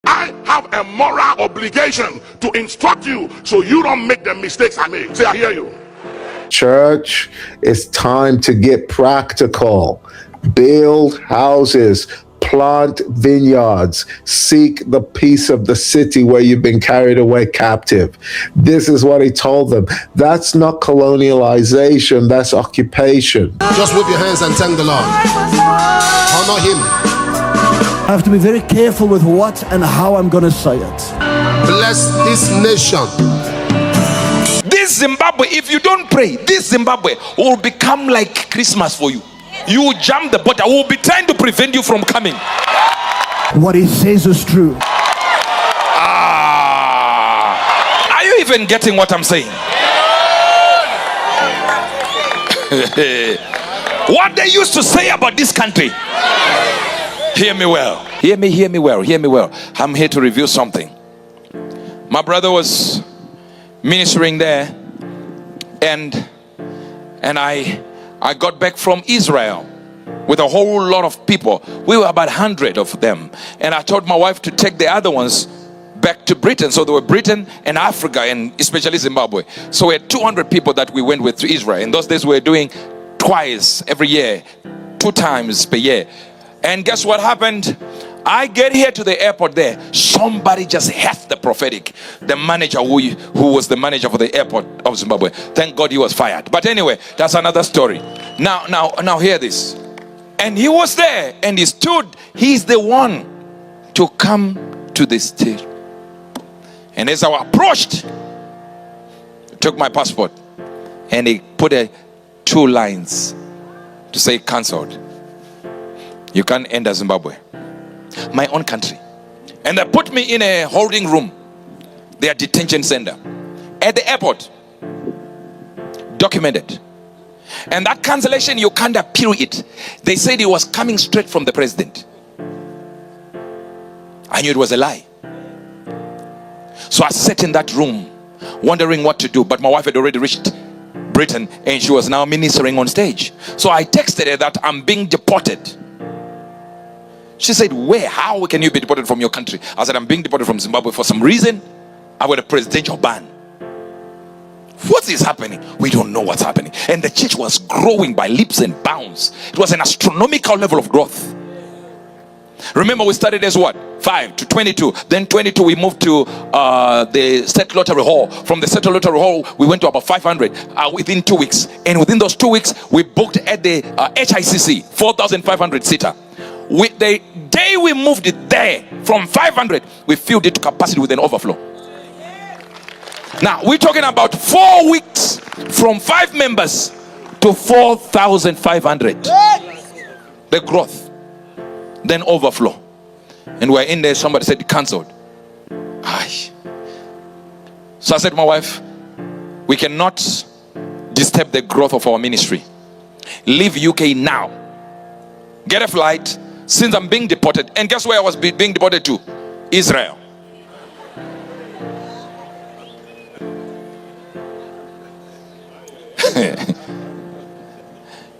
I have a moral obligation to instruct you so you don't make the mistakes I made. Say, I hear you. Church, it's time to get practical. Build houses, plant vineyards, seek the peace of the city where you've been carried away captive. This is what he told them. That's not colonialization, that's occupation. Just whip your hands and thank the Lord. Honor him. I have to be very careful with what and how I'm going to say it. Bless this nation. This Zimbabwe, if you don't pray, this Zimbabwe will become like Christmas for you. You will jump the border. We will be trying to prevent you from coming. What he says is true. Are you even getting what I'm saying? What they used to say about this country. Hear me well. Hear me well. I'm here to review something. My brother was ministering there, and I got back from Israel with a whole lot of people. We were about 100 of them, and I told my wife to take the other ones back to Britain. So there were Britain and Africa, and especially Zimbabwe. So we had 200 people that we went with to Israel. In those days we were doing twice every year, 2 times per year. And guess what happened? I get here to the airport there. Somebody just heft the prophetic. The manager who was the manager for the airport of Zimbabwe. Thank God he was fired. But anyway, that's another story. Now hear this. And he was there and he stood. He's the one to come to the stage. And as I approached, he took my passport and he put 2 lines to say cancelled. You can't enter Zimbabwe, my own country. And they put me in a holding room, their detention center at the airport, documented. And that cancellation, you can't appeal it. They said it was coming straight from the president. I knew it was a lie. So I sat in that room wondering what to do, but my wife had already reached Britain and she was now ministering on stage. So I texted her that I'm being deported. She said, where? How can you be deported from your country? I said, I'm being deported from Zimbabwe for some reason. I got a presidential ban. What is happening? We don't know what's happening. And the church was growing by leaps and bounds. It was an astronomical level of growth. Remember, we started as what? 5 to 22. Then 22 we moved to the State Lottery Hall. From the State Lottery Hall we went to about 500 within 2 weeks. And within those 2 weeks we booked at the HICC 4,500 seater. With the day we moved it there from 500, we filled it to capacity with an overflow. Now we're talking about 4 weeks from 5 members to 4,500. The growth, then overflow. And we're in there, somebody said cancelled. So I said to my wife, we cannot disturb the growth of our ministry. Leave UK now. Get a flight. Since I'm being deported, and guess where I was being deported to? Israel.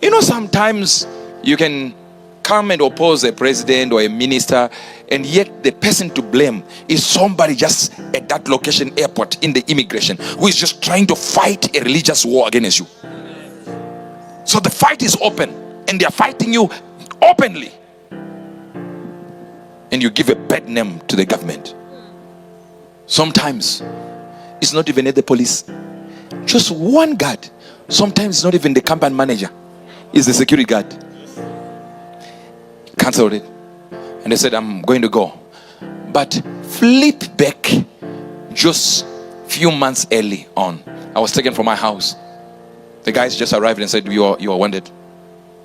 You know, sometimes you can come and oppose a president or a minister, and yet the person to blame is somebody just at that location airport in the immigration who is just trying to fight a religious war against you. So the fight is open and they are fighting you openly. And you give a bad name to the government. Sometimes it's not even at the police. Just one guard. Sometimes it's not even the company manager. It's the security guard. Cancelled it. And they said, I'm going to go. But flip back just few months early on. I was taken from my house. The guys just arrived and said, you are wanted.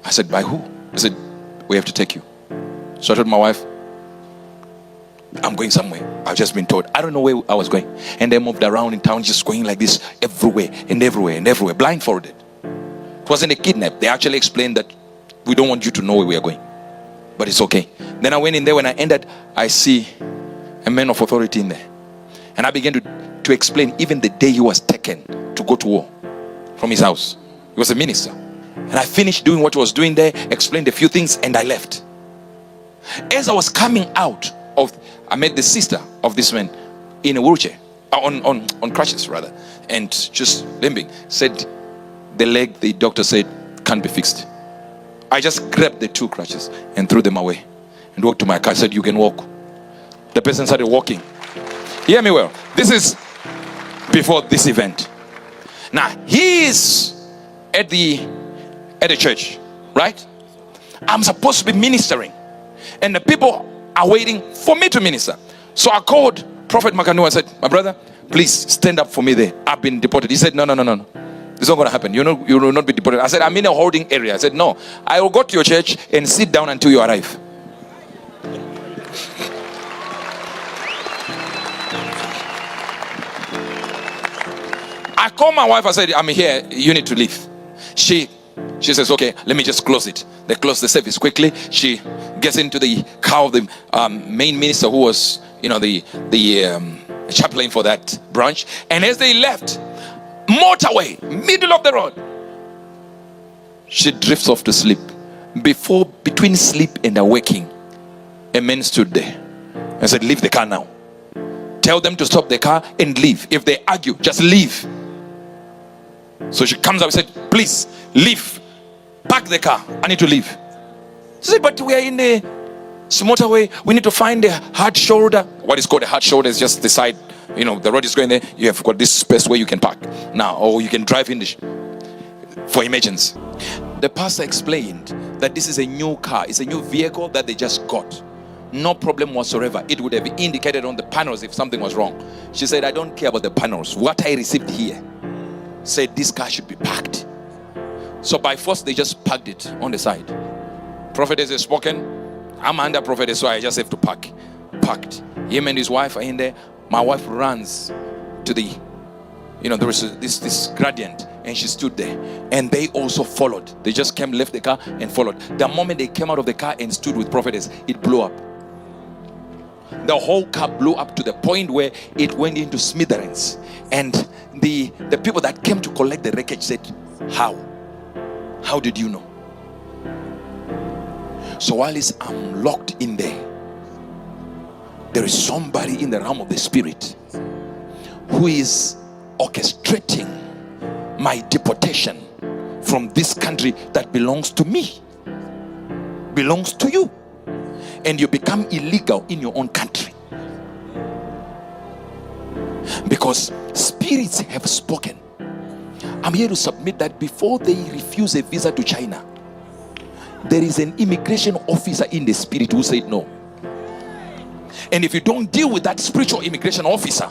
I said, by who? I said, we have to take you. So I told my wife, I'm going somewhere. I've just been told. I don't know where I was going. And they moved around in town, just going like this everywhere and everywhere and everywhere, blindfolded. It wasn't a kidnap. They actually explained that we don't want you to know where we are going. But it's okay. Then I went in there. When I entered, I see a man of authority in there. And I began to explain even the day he was taken to go to war from his house. He was a minister. And I finished doing what he was doing there, explained a few things, and I left. As I was coming out, I met the sister of this man in a wheelchair, on crutches rather, and just limping. Said the leg, the doctor said, can't be fixed. I just grabbed the 2 crutches and threw them away and walked to my car. I said, you can walk. The person started walking. Hear me well. This is before this event. Now he is at the church, right? I'm supposed to be ministering, and the people are waiting for me to minister. So I called Prophet Makanu and said, my brother, please stand up for me there. I've been deported. He said, no. It's not going to happen. You will not be deported. I said, I'm in a holding area. I said, no, I will go to your church and sit down until you arrive. I called my wife. I said, I'm here. You need to leave. She says, okay, let me just close it. They close the service quickly. She gets into the car of the main minister, who was, the chaplain for that branch. And as they left, motorway, middle of the road, she drifts off to sleep. Between sleep and awaking, a man stood there and said, leave the car now. Tell them to stop the car and leave. If they argue, just leave. So she comes up and said, please leave. Park the car. I need to leave. She said, but we are in the motorway. We need to find a hard shoulder. What is called a hard shoulder is just the side. The road is going there. You have got this space where you can park now, or you can drive in for emergency. The pastor explained that this is a new car. It's a new vehicle that they just got. No problem whatsoever. It would have indicated on the panels if something was wrong. She said, I don't care about the panels. What I received here said this car should be parked. So by force, they just parked it on the side. Prophetess has spoken. I'm under prophetess, so I just have to park. Parked. Him and his wife are in there. My wife runs to the, there was this gradient, and she stood there. And they also followed. They just came, left the car, and followed. The moment they came out of the car and stood with prophetess, it blew up. The whole car blew up to the point where it went into smithereens. And the people that came to collect the wreckage said, how did you know? So while I'm locked in there is somebody in the realm of the spirit who is orchestrating my deportation from this country that belongs to me, belongs to you, and you become illegal in your own country. Because spirits have spoken. I'm here to submit that before they refuse a visa to China, there is an immigration officer in the spirit who said no. And if you don't deal with that spiritual immigration officer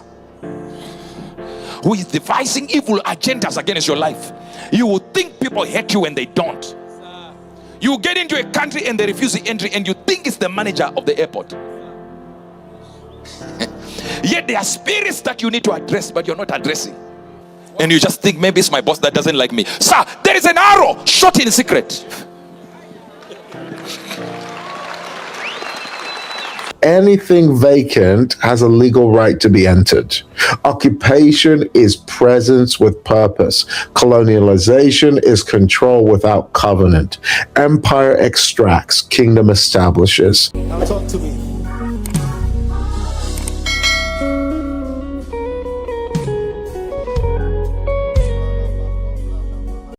who is devising evil agendas against your life, you will think people hate you when they don't. You get into a country and they refuse the entry, and you think it's the manager of the airport. Yet there are spirits that you need to address, but you're not addressing. And you just think maybe it's my boss that doesn't like me. Sir, there is an arrow shot in secret. Anything vacant has a legal right to be entered. Occupation is presence with purpose. Colonialization is control without covenant. Empire extracts, kingdom establishes. Now talk to me.